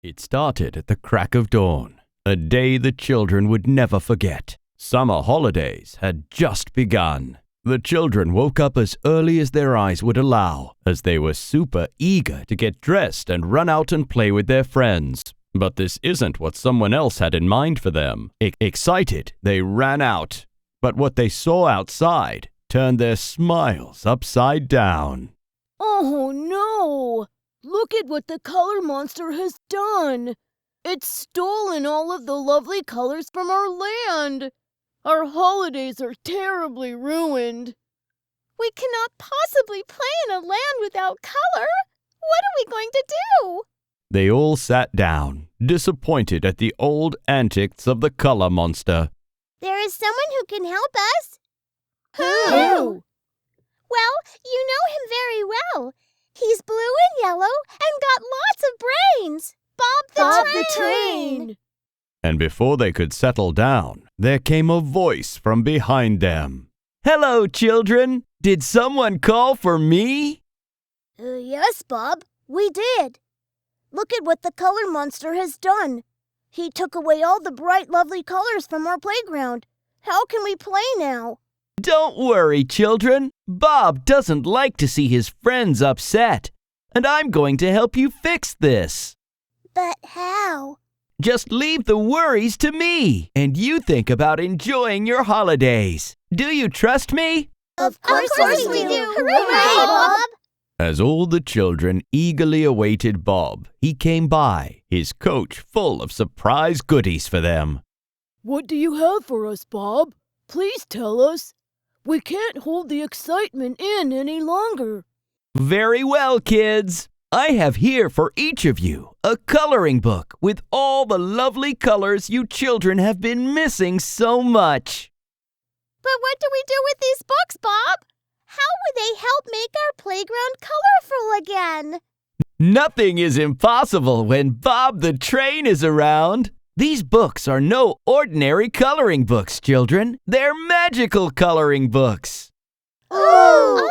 It started at the crack of dawn, a day the children would never forget. Summer holidays had just begun. The children woke up as early as their eyes would allow, as they were super eager to get dressed and run out and play with their friends. But this isn't what someone else had in mind for them. Excited, they ran out. But what they saw outside turned their smiles upside down. Oh no! Look at what the color monster has done! It's stolen all of the lovely colors from our land! Our holidays are terribly ruined. We cannot possibly play in a land without color. What are we going to do? They all sat down, disappointed at the old antics of the color monster. There is someone who can help us. Who? Well, you know him very well. He's blue and yellow and got lots of brains. Bob the Train. And before they could settle down, there came a voice from behind them. "Hello, children! Did someone call for me?" Yes, Bob, we did. Look at what the color monster has done. He took away all the bright, lovely colors from our playground. How can we play now? Don't worry, children. Bob doesn't like to see his friends upset. And I'm going to help you fix this. But how? Just leave the worries to me, and you think about enjoying your holidays. Do you trust me? Of course we do. Hooray, Bob! As all the children eagerly awaited Bob, he came by, his coach full of surprise goodies for them. What do you have for us, Bob? Please tell us. We can't hold the excitement in any longer. Very well, kids. I have here for each of you a coloring book with all the lovely colors you children have been missing so much. But what do we do with these books, Bob? How would they help make our playground colorful again? Nothing is impossible when Bob the Train is around. These books are no ordinary coloring books, children. They're magical coloring books. Ooh!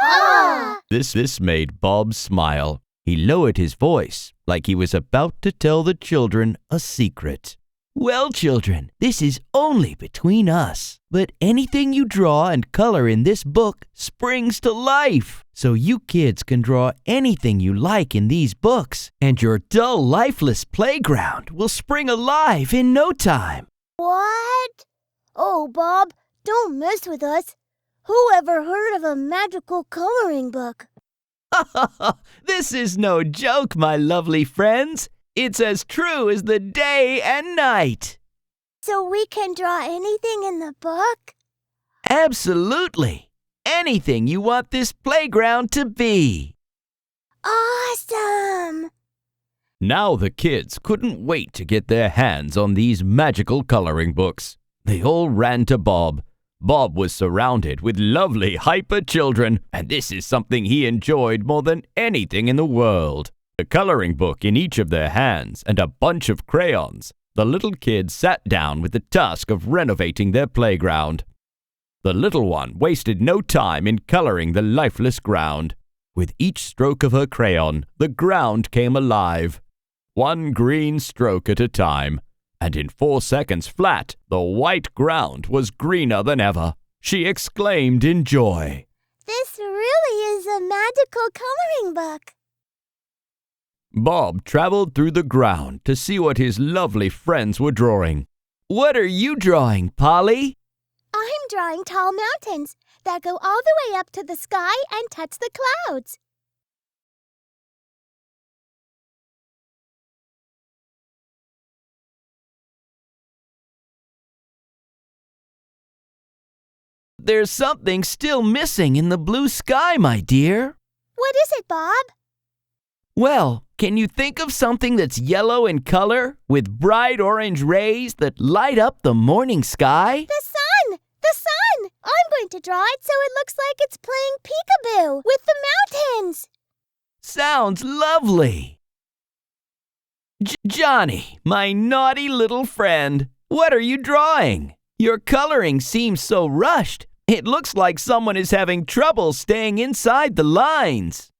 This made Bob smile. He lowered his voice like he was about to tell the children a secret. Well, children, this is only between us, but anything you draw and color in this book springs to life. So you kids can draw anything you like in these books, and your dull, lifeless playground will spring alive in no time. What? Oh, Bob, don't mess with us. Who ever heard of a magical coloring book? This is no joke, my lovely friends. It's as true as the day and night. So we can draw anything in the book? Absolutely. Anything you want this playground to be. Awesome! Now the kids couldn't wait to get their hands on these magical coloring books. They all ran to Bob. Bob was surrounded with lovely hyper children, and this is something he enjoyed more than anything in the world. A coloring book in each of their hands and a bunch of crayons, the little kids sat down with the task of renovating their playground. The little one wasted no time in coloring the lifeless ground. With each stroke of her crayon, the ground came alive. One green stroke at a time, and in 4 seconds flat, the white ground was greener than ever. She exclaimed in joy. This really is a magical coloring book. Bob traveled through the ground to see what his lovely friends were drawing. What are you drawing, Polly? I'm drawing tall mountains that go all the way up to the sky and touch the clouds. There's something still missing in the blue sky, my dear. What is it, Bob? Well, can you think of something that's yellow in color with bright orange rays that light up the morning sky? The sun! The sun! I'm going to draw it so it looks like it's playing peekaboo with the mountains. Sounds lovely. Johnny, my naughty little friend, what are you drawing? Your coloring seems so rushed. It looks like someone is having trouble staying inside the lines.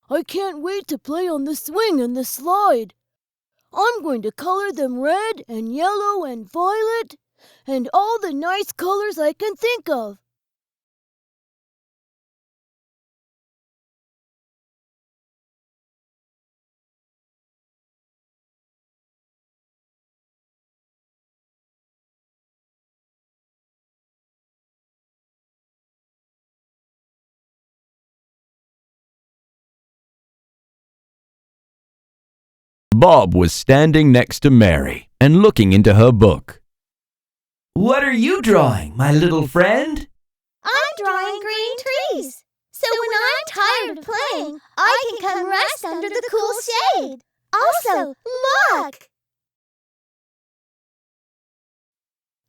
I can't wait to play on the swing and the slide. I'm going to color them red and yellow and violet and all the nice colors I can think of. Bob was standing next to Mary and looking into her book. "What are you drawing, my little friend?" I'm drawing green trees. So when I'm tired of playing, I can come rest under the cool shade. Also, look!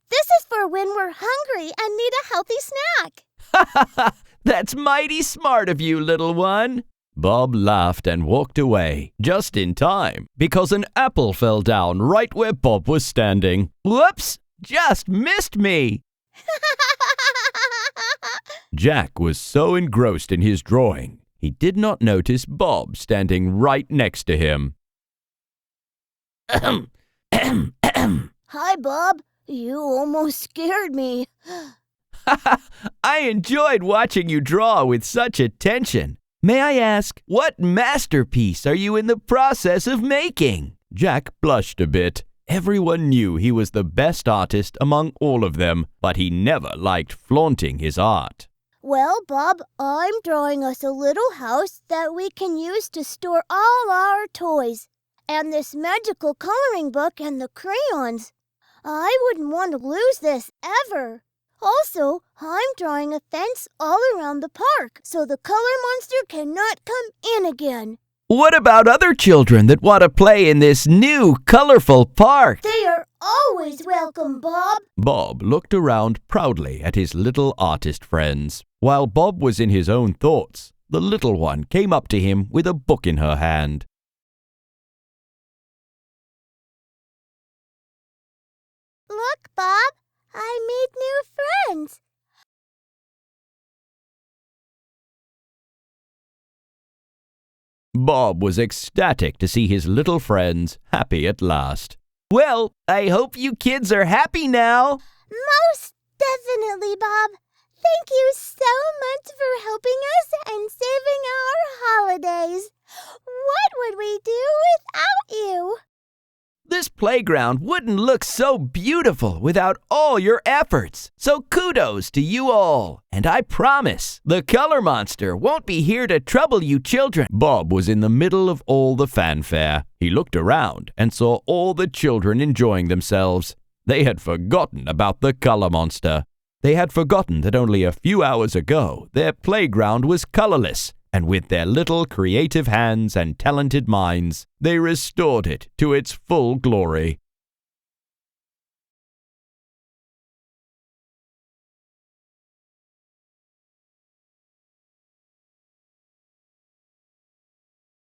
This is for when we're hungry and need a healthy snack. "Ha ha ha! That's mighty smart of you, little one." Bob laughed and walked away, just in time, because an apple fell down right where Bob was standing. "Whoops! Just missed me!" Jack was so engrossed in his drawing, he did not notice Bob standing right next to him. Hi, Bob. You almost scared me. I enjoyed watching you draw with such attention. May I ask, what masterpiece are you in the process of making? Jack blushed a bit. Everyone knew he was the best artist among all of them, but he never liked flaunting his art. Well, Bob, I'm drawing us a little house that we can use to store all our toys, and this magical coloring book and the crayons. I wouldn't want to lose this ever. Also, I'm drawing a fence all around the park so the color monster cannot come in again. What about other children that want to play in this new, colorful park? They are always welcome, Bob. Bob looked around proudly at his little artist friends. While Bob was in his own thoughts, the little one came up to him with a book in her hand. Look, Bob, I made new friends. Bob was ecstatic to see his little friends happy at last. Well, I hope you kids are happy now. Most definitely, Bob. Thank you so much for helping us and saving our holidays. What would we do without you? This playground wouldn't look so beautiful without all your efforts. So kudos to you all. And I promise, the color monster won't be here to trouble you children. Bob was in the middle of all the fanfare. He looked around and saw all the children enjoying themselves. They had forgotten about the color monster. They had forgotten that only a few hours ago their playground was colorless. And with their little creative hands and talented minds, they restored it to its full glory.